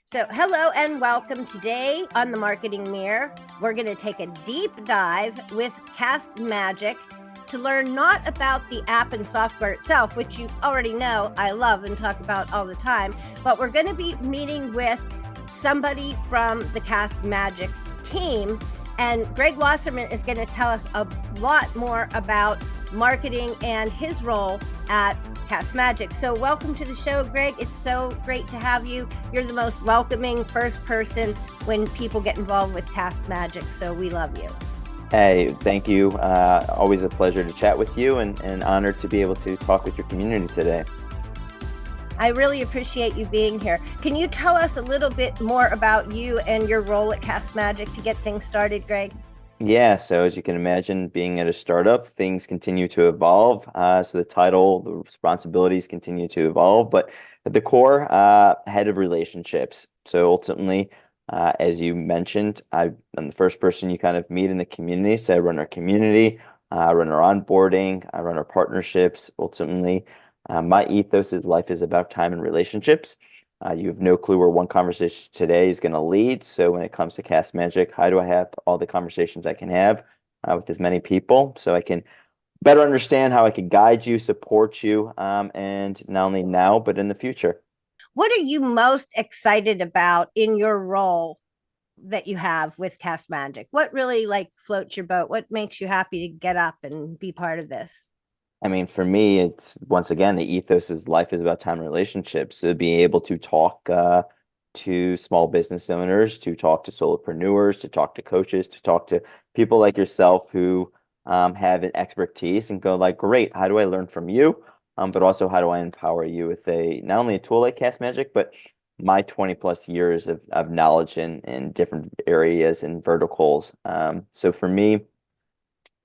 So, hello and welcome. Today on the Marketing Mirror, we're going to take a deep dive with Castmagic to learn not about the app and software itself, which you already know I love and talk about all the time, but we're going to be meeting with somebody from the Castmagic team. And Greg Wasserman is going to tell us a lot more about marketing and his role at Castmagic. So welcome to the show, Greg. It's so great to have you. You're the most welcoming first person when people get involved with Castmagic. So we love you. Hey, thank you. Always a pleasure to chat with you and honored to be able to talk with your community today. I really appreciate you being here. Can you tell us a little bit more about you and your role at Castmagic to get things started, Greg? Yeah, so as you can imagine, being at a startup, things continue to evolve. So the title, the responsibilities continue to evolve, but at the core, head of relationships. So ultimately, as you mentioned, I'm the first person you kind of meet in the community. So I run our community, I run our onboarding, I run our partnerships. Ultimately, my ethos is life is about time and relationships. You have no clue where one conversation today is going to lead. So when it comes to Castmagic, how do I have all the conversations I can have with as many people so I can better understand how I can guide you, support you, and not only now, but in the future. What are you most excited about in your role that you have with Castmagic? What really floats your boat? What makes you happy to get up and be part of this? I mean, for me, it's once again, the ethos is life is about time and relationships. So being able to talk to small business owners, to talk to solopreneurs, to talk to coaches, to talk to people like yourself who have an expertise and go like, great, how do I learn from you? But also, how do I empower you with not only a tool like Castmagic, but my 20 plus years of knowledge in different areas and verticals. So for me,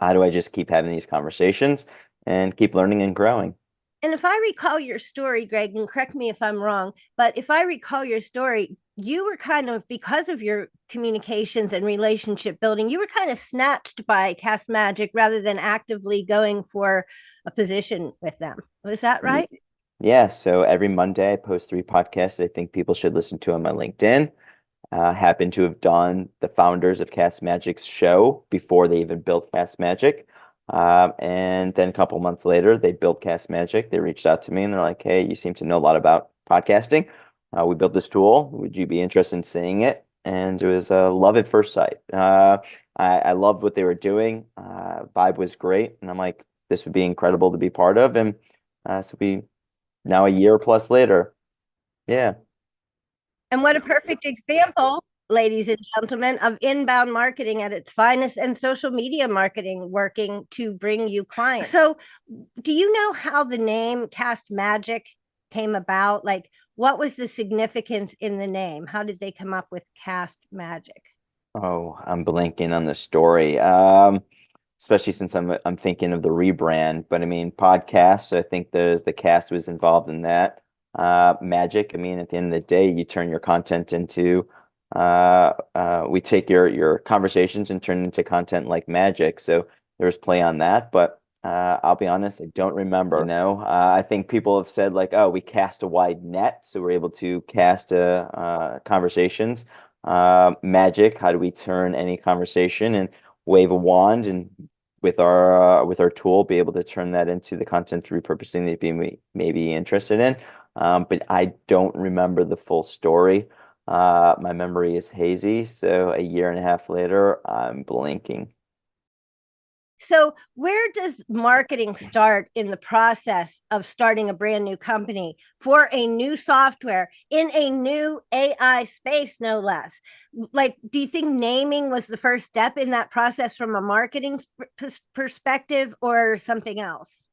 how do I just keep having these conversations and keep learning and growing? And if I recall your story, Greg, and correct me if I'm wrong, but if I recall your story, you were kind of, because of your communications and relationship building, you were kind of snatched by Castmagic rather than actively going for a position with them. Was that Y- right? Yeah, so every Monday I post 3 podcasts I think people should listen to on my LinkedIn. Happen to have done the founders of Castmagic's show before they even built Castmagic. And then a couple months later, they built Castmagic. They reached out to me and they're like, hey, you seem to know a lot about podcasting. We built this tool. Would you be interested in seeing it? And it was love at first sight. I loved what they were doing. Vibe was great. And I'm like, this would be incredible to be part of. And so we now a year plus later. Yeah. And what a perfect example, ladies and gentlemen, of inbound marketing at its finest and social media marketing working to bring you clients. So, do you know how the name Castmagic came about? Like, what was the significance in the name? How did they come up with Castmagic? Oh, I'm blanking on the story. Especially since I'm thinking of the rebrand. But I mean, podcasts. I think the cast was involved in that. Magic. I mean, at the end of the day, you turn your content into. We take your conversations and turn it into content like magic. So there was play on that, but I'll be honest, I don't remember. I think people have said like, oh, we cast a wide net, so we're able to cast conversations. Magic. How do we turn any conversation and wave a wand and with our tool be able to turn that into the content repurposing that you may be interested in. But I don't remember the full story. My memory is hazy, so a year and a half later, I'm blinking. So, where does marketing start in the process of starting a brand new company for a new software in a new AI space, no less? Like, do you think naming was the first step in that process from a marketing perspective or something else?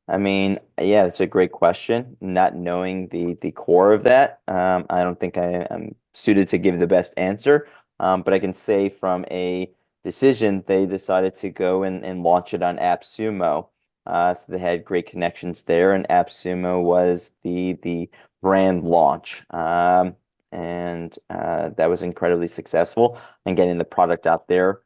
I mean, yeah, it's a great question. Not knowing the core of that, I don't think I am suited to give the best answer. But I can say from a decision, they decided to go and launch it on AppSumo. So they had great connections there, and AppSumo was the brand launch. And that was incredibly successful and getting the product out there,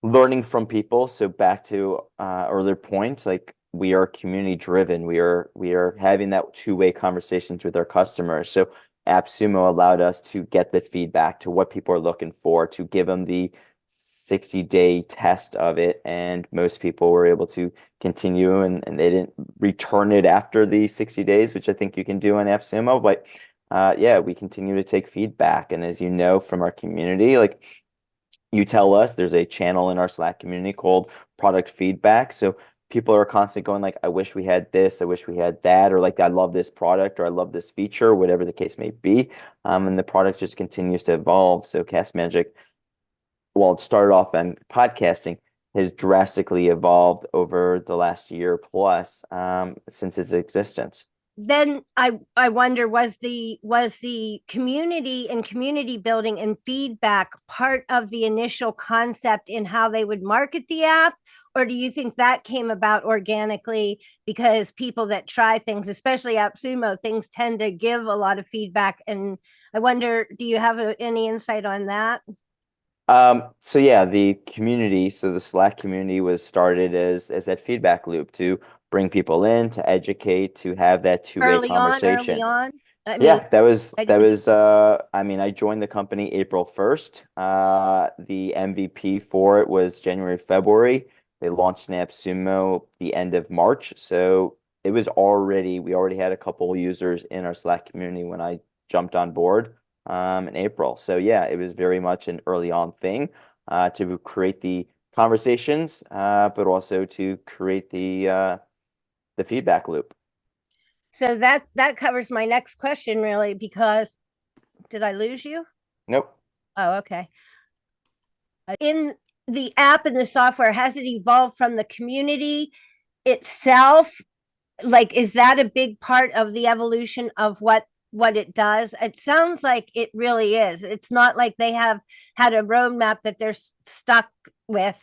learning from people. So back to earlier point, like we are community driven. We are having that two-way conversations with our customers. So AppSumo allowed us to get the feedback to what people are looking for, to give them the 60-day test of it, and most people were able to continue, and they didn't return it after the 60 days, which I think you can do on AppSumo. But yeah, we continue to take feedback, and as you know from our community, like you tell us, there's a channel in our Slack community called Product Feedback. So people are constantly going like, I wish we had this, I wish we had that, or like, I love this product, or I love this feature, whatever the case may be. And the product just continues to evolve. So Castmagic, while it started off in podcasting, has drastically evolved over the last year plus since its existence. Then I wonder, was the community and community building and feedback part of the initial concept in how they would market the app, or do you think that came about organically because people that try things, especially AppSumo, things tend to give a lot of feedback? And I wonder, do you have any insight on that? So yeah, the community, so the Slack community was started as that feedback loop to bring people in, to educate, to have that two-way Early conversation. on. I mean, Yeah, that was right that at the was I mean, I joined the company April 1st. The MVP for it was January, February. They launched an AppSumo the end of March. So it was already we already had a couple users in our Slack community when I jumped on board in April. So yeah, it was very much an early on thing to create the conversations, but also to create the feedback loop. So that covers my next question, really, because did I lose you? Nope. Oh, okay. In the app and the software, has it evolved from the community itself? Like, is that a big part of the evolution of what it does? It sounds like it really is. It's not like they have had a roadmap that they're stuck with.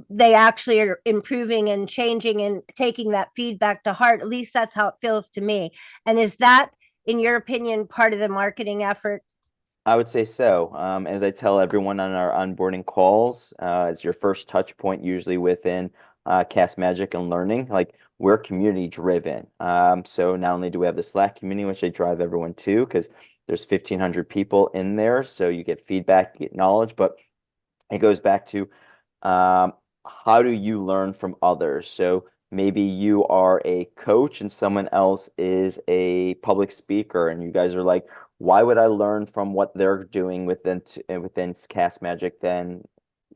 They actually are improving and changing and taking that feedback to heart. At least that's how it feels to me. And is that, in your opinion, part of the marketing effort? I would say so. As I tell everyone on our onboarding calls, it's your first touch point usually within Castmagic and learning. Like we're community driven. So not only do we have the Slack community, which I drive everyone to, because there's 1,500 people in there, so you get feedback, you get knowledge, but it goes back to um, how do you learn from others? So maybe you are a coach and someone else is a public speaker, and you guys are like, why would I learn from what they're doing within Castmagic? Then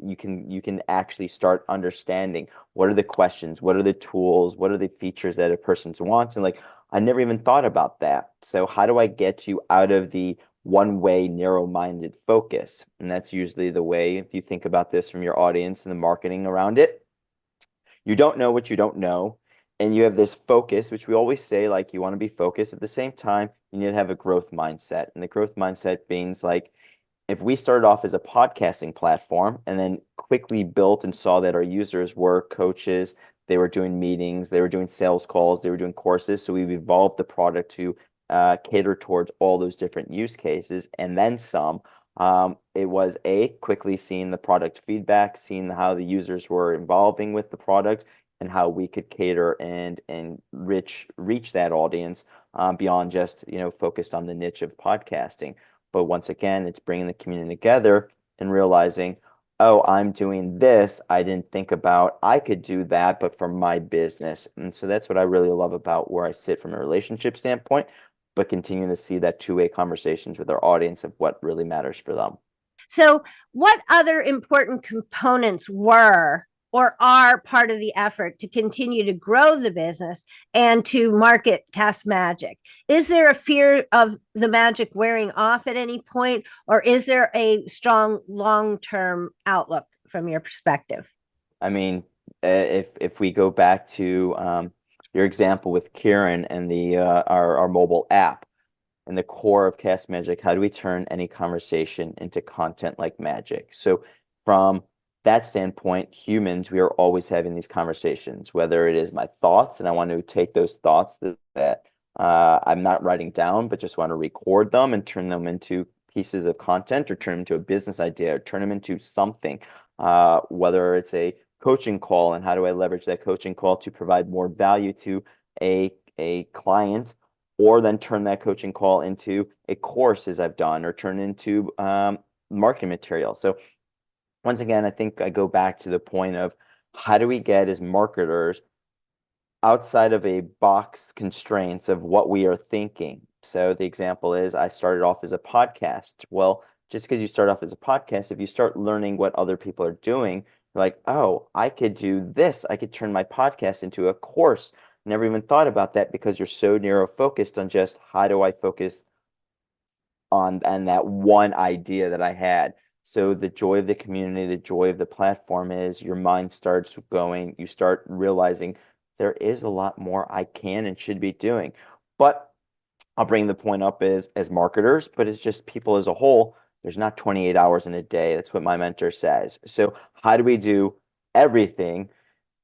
you can actually start understanding what are the questions, what are the tools, what are the features that a person wants, and like I never even thought about that. So how do I get you out of the one-way, narrow-minded focus? And that's usually the way, if you think about this from your audience and the marketing around it, you don't know what you don't know. And you have this focus, which we always say, like you want to be focused. At the same time, you need to have a growth mindset. And the growth mindset means like if we started off as a podcasting platform and then quickly built and saw that our users were coaches, they were doing meetings, they were doing sales calls, they were doing courses. So we've evolved the product to cater towards all those different use cases and then some. It was quickly seeing the product feedback, seeing how the users were evolving with the product, and how we could cater and reach that audience beyond just focused on the niche of podcasting. But once again, it's bringing the community together and realizing, oh, I'm doing this. I didn't think about I could do that, but for my business. And so that's what I really love about where I sit from a relationship standpoint, but continuing to see that two-way conversations with our audience of what really matters for them. So, what other important components were or are part of the effort to continue to grow the business and to market Cast Magic? Is there a fear of the magic wearing off at any point, or is there a strong long-term outlook from your perspective? I mean, if we go back to your example with Kieran and the our mobile app, and the core of Cast Magic, how do we turn any conversation into content like magic? So from that standpoint, humans, we are always having these conversations, whether it is my thoughts, and I want to take those thoughts that I'm not writing down, but just want to record them and turn them into pieces of content, or turn them into a business idea, or turn them into something, whether it's a coaching call, and how do I leverage that coaching call to provide more value to a client, or then turn that coaching call into courses I've done or turn into marketing material. So once again, I think I go back to the point of how do we get as marketers outside of a box constraints of what we are thinking. So the example is I started off as a podcast. Well, just because you start off as a podcast, if you start learning what other people are doing, you're like, oh, I could do this. I could turn my podcast into a course. Never even thought about that because you're so narrow focused on just how do I focus on and that one idea that I had. So the joy of the community, the joy of the platform is your mind starts going, you start realizing there is a lot more I can and should be doing. But I'll bring the point up as marketers, but it's just people as a whole. There's not 28 hours in a day. That's what my mentor says. So how do we do everything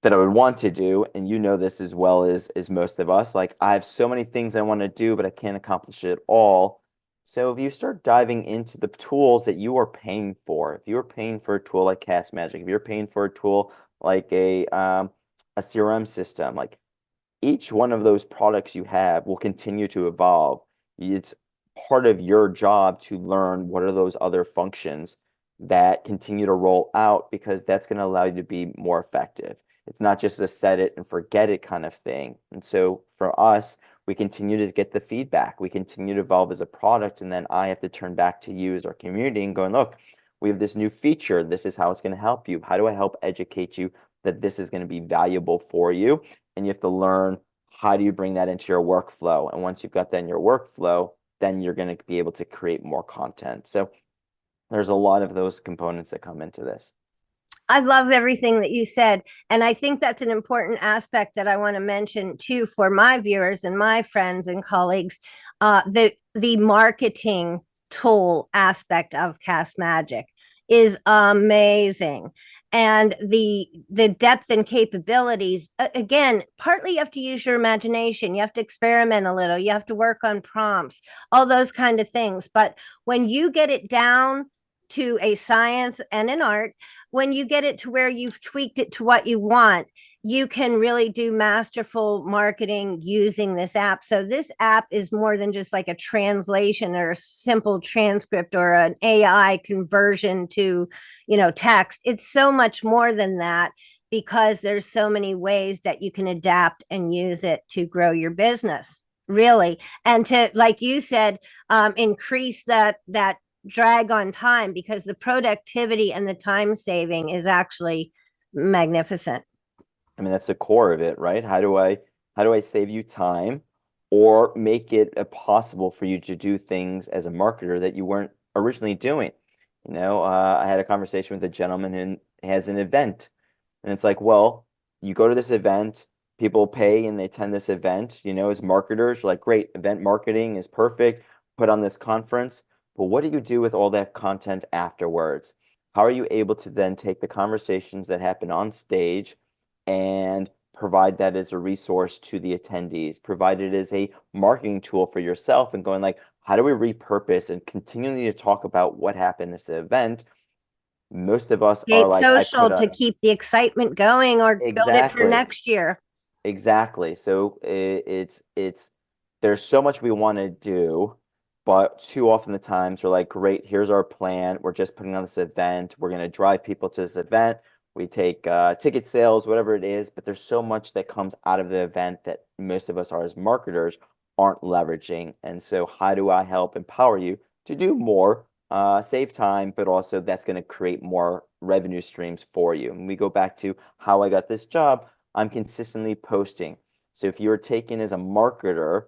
that I would want to do? And you know this as well as most of us. Like I have so many things I want to do, but I can't accomplish it all. So if you start diving into the tools that you are paying for, if you're paying for a tool like Castmagic, if you're paying for a tool like a CRM system, like each one of those products you have will continue to evolve. It's part of your job to learn what are those other functions that continue to roll out because that's going to allow you to be more effective. It's not just a set it and forget it kind of thing. And so for us, we continue to get the feedback. We continue to evolve as a product. And then I have to turn back to you as our community and going, look, we have this new feature. This is how it's going to help you. How do I help educate you that this is going to be valuable for you? And you have to learn how do you bring that into your workflow. And once you've got that in your workflow, then you're going to be able to create more content. So there's a lot of those components that come into this. I love everything that you said. And I think that's an important aspect that I want to mention too for my viewers and my friends and colleagues. The marketing tool aspect of Castmagic is amazing. And the depth and capabilities, again, partly you have to use your imagination. You have to experiment a little. You have to work on prompts, all those kind of things. But when you get it down to a science and an art, when you get it to where you've tweaked it to what you want, you can really do masterful marketing using this app. So this app is more than just like a translation or a simple transcript or an AI conversion to, text. It's so much more than that because there's so many ways that you can adapt and use it to grow your business, really, and to, like you said, increase that drag on time, because the productivity and the time saving is actually magnificent. I mean, that's the core of it, right? How do I save you time or make it possible for you to do things as a marketer that you weren't originally doing? I had a conversation with a gentleman who has an event, and it's like, well, you go to this event, people pay and they attend this event, as marketers, you're like, great, event marketing is perfect, put on this conference, but what do you do with all that content afterwards? How are you able to then take the conversations that happen on stage and provide that as a resource to the attendees, provide it as a marketing tool for yourself and going like, how do we repurpose and continually to talk about what happened at this event? Most of us are Create like, I put social a to keep the excitement going or build it for exactly. next year. Exactly. So it's there's so much we want to do, but too often the times we're like, great, here's our plan. We're just putting on this event. We're going to drive people to this event. We take ticket sales, whatever it is, but there's so much that comes out of the event that most of us are as marketers aren't leveraging. And so how do I help empower you to do more, save time, but also that's going to create more revenue streams for you. And we go back to how I got this job. I'm consistently posting. So if you're taking as a marketer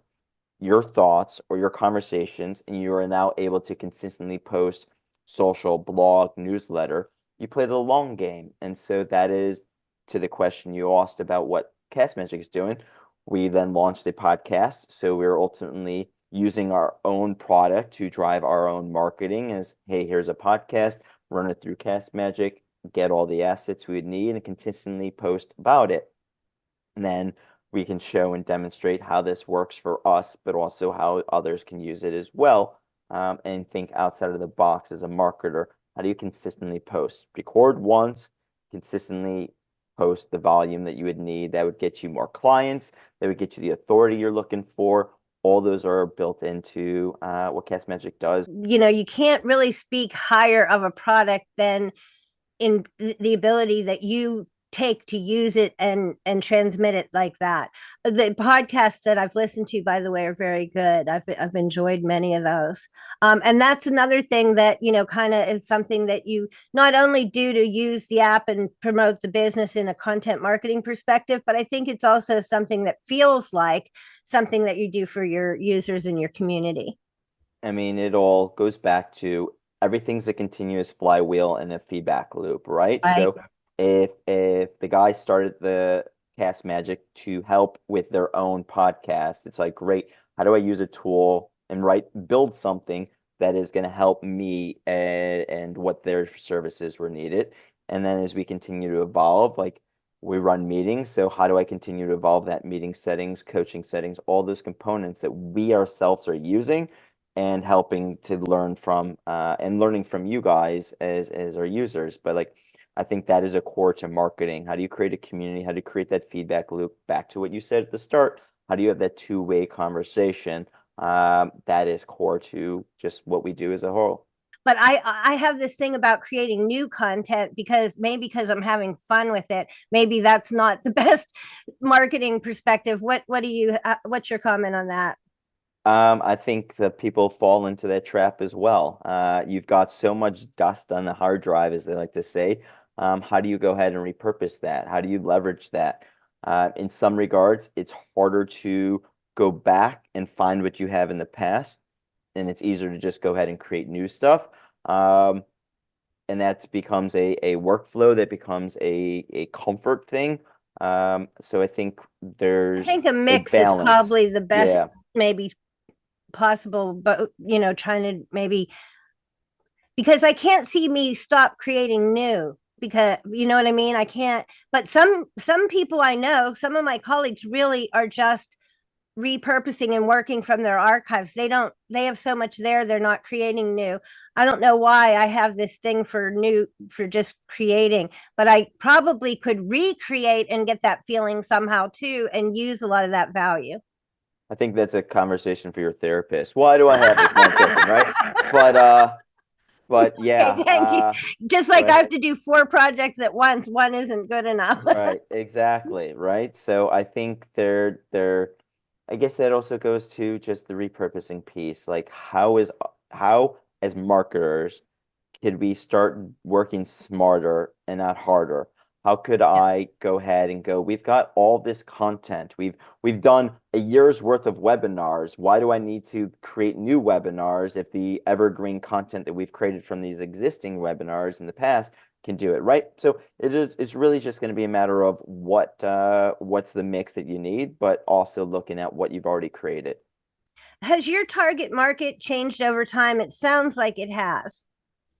your thoughts or your conversations and you are now able to consistently post social, blog, newsletter, you play the long game. And so that is to the question you asked about what Castmagic is doing. We then launched a podcast. So we're ultimately using our own product to drive our own marketing as, hey, here's a podcast, run it through Castmagic, get all the assets we would need and consistently post about it. And then we can show and demonstrate how this works for us, but also how others can use it as well. And think outside of the box as a marketer. How do you consistently post? Record once, consistently post the volume that you would need. That would get you more clients. That would get you the authority you're looking for. all those are built into what Castmagic does. You can't really speak higher of a product than in the ability that you take to use it and transmit it like that. The podcasts that I've listened to, by the way, are very good. I've enjoyed many of those. And that's another thing that kind of is something that you not only do to use the app and promote the business in a content marketing perspective, but I think it's also something that feels like something that you do for your users in your community. I mean, it all goes back to everything's a continuous flywheel and a feedback loop, right? Right. So if the guy started the Castmagic to help with their own podcast, it's like, great, how do I use a tool and build something that is going to help me and what their services were needed? And then as we continue to evolve, like we run meetings, so how do I continue to evolve that meeting settings, coaching settings, all those components that we ourselves are using and helping to learn from and learning from you guys as our users. But like I think that is a core to marketing. How do you create a community? How do you create that feedback loop? Back to what you said at the start. How do you have that two-way conversation? That is core to just what we do as a whole. But I have this thing about creating new content because I'm having fun with it. Maybe that's not the best marketing perspective. What do you what's your comment on that? I think that people fall into that trap as well. You've got so much dust on the hard drive, as they like to say. How do you go ahead and repurpose that? How do you leverage that? In some regards, it's harder to go back and find what you have in the past, and it's easier to just go ahead and create new stuff. And that becomes a workflow, that becomes a comfort thing. So I think I there's think a a mix is probably balance. the best, Yeah. maybe possible, but trying to maybe because I can't see me stop creating new because you know what I mean. I can't. But some people I know, some of my colleagues really are just repurposing and working from their archives. They have so much there, they're not creating new. I don't know why I have this thing for just creating, but I probably could recreate and get that feeling somehow too and use a lot of that value. I think that's a conversation for your therapist. Why do I have this? No, I'm joking, right? But but yeah, Okay, thank you. Just like I right, have to do four projects at once, one isn't good enough. right, exactly, right. So I think I guess that also goes to just the repurposing piece. Like how as marketers could we start working smarter and not harder? How could I go ahead and go, we've got all this content. We've done a year's worth of webinars. Why do I need to create new webinars if the evergreen content that we've created from these existing webinars in the past can do it, right? So it's really just going to be a matter of what's the mix that you need, but also looking at what you've already created. Has your target market changed over time? It sounds like it has.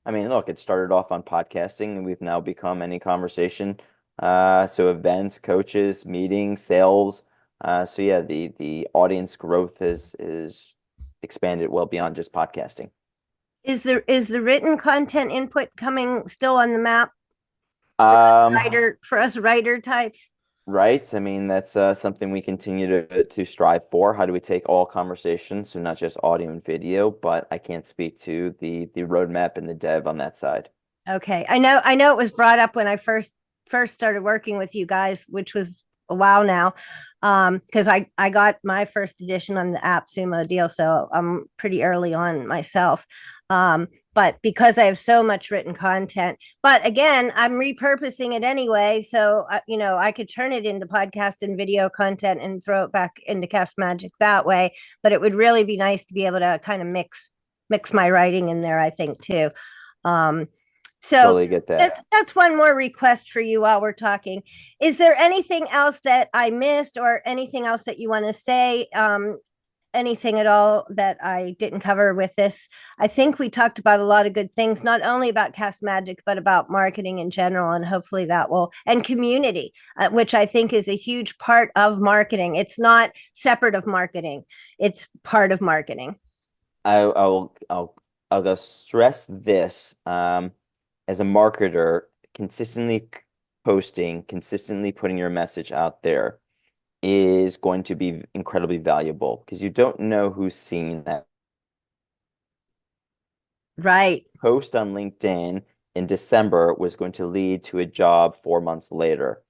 I mean, look, it started off on podcasting and we've now become any conversation. So events, coaches, meetings, sales. So yeah, the audience growth is expanded well beyond just podcasting. Is the written content input coming still on the map Um, for us writer types? right. I mean, that's something we continue to strive for. How do we take all conversations, so not just audio and video, but I can't speak to the roadmap and the dev on that side. Okay. I know it was brought up when I first started working with you guys, which was a while now. Because I got my first edition on the app Sumo deal, so I'm pretty early on myself. But because I have so much written content, but again, I'm repurposing it anyway. So I could turn it into podcast and video content and throw it back into Castmagic that way. But it would really be nice to be able to kind of mix my writing in there, I think too. Um, so Totally get that. that's one more request for you while we're talking. Is there anything else that I missed or anything else that you want to say? Anything at all that I didn't cover with this? I think we talked about a lot of good things, not only about Castmagic, but about marketing in general. And hopefully that will, and community, which I think is a huge part of marketing. It's not separate of marketing, it's part of marketing. I'll go stress this. As a marketer, consistently posting, consistently putting your message out there is going to be incredibly valuable because you don't know who's seeing that Right. post on LinkedIn in December was going to lead to a job 4 months later.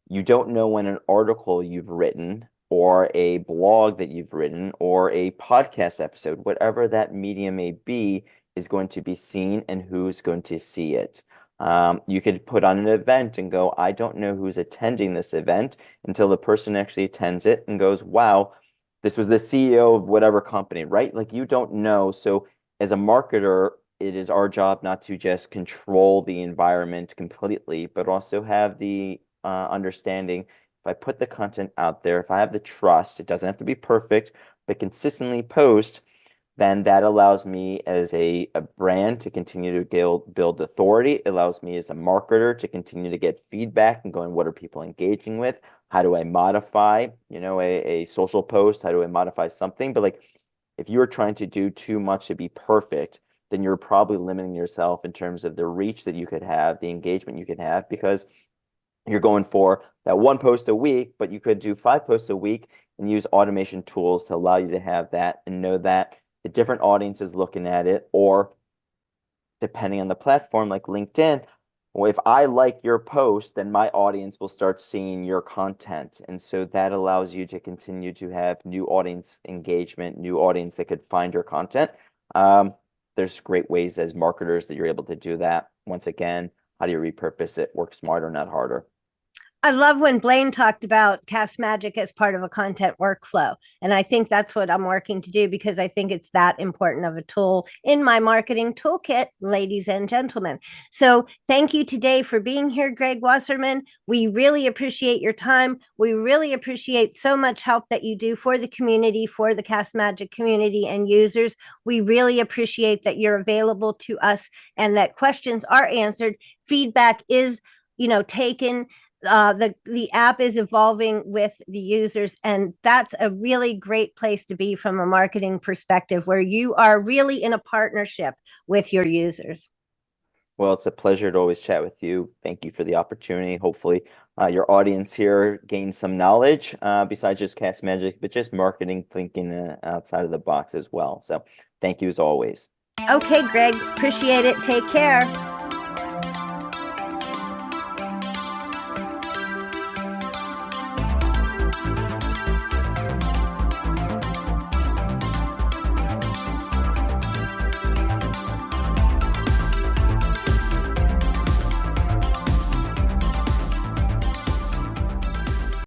You don't know when an article you've written or a blog that you've written or a podcast episode, whatever that medium may be, is going to be seen and who's going to see it. You could put on an event and go, I don't know who's attending this event until the person actually attends it and goes, wow, this was the CEO of whatever company, right? Like you don't know. So as a marketer, it is our job not to just control the environment completely, but also have the understanding if I put the content out there, if I have the trust, it doesn't have to be perfect, but consistently post, then that allows me as a brand to continue to build authority. It allows me as a marketer to continue to get feedback and going, what are people engaging with? How do I modify, a social post? How do I modify something? But like, if you're trying to do too much to be perfect, then you're probably limiting yourself in terms of the reach that you could have, the engagement you could have, because you're going for that one post a week, but you could do 5 posts a week and use automation tools to allow you to have that and know that the different audiences looking at it, or depending on the platform like LinkedIn, well, if I like your post, then my audience will start seeing your content. And so that allows you to continue to have new audience engagement, new audience that could find your content. There's great ways as marketers that you're able to do that. Once again, how do you repurpose it? Work smarter, not harder. I love when Blaine talked about Castmagic as part of a content workflow. And I think that's what I'm working to do because I think it's that important of a tool in my marketing toolkit, ladies and gentlemen. So thank you today for being here, Greg Wasserman. We really appreciate your time. We really appreciate so much help that you do for the community, for the Castmagic community and users. We really appreciate that you're available to us and that questions are answered. Feedback is, taken. The app is evolving with the users, and that's a really great place to be from a marketing perspective, where you are really in a partnership with your users. Well, it's a pleasure to always chat with you. Thank you for the opportunity. Hopefully, your audience here gains some knowledge besides just Castmagic, but just marketing thinking outside of the box as well. So thank you as always. Okay, Greg, appreciate it. Take care.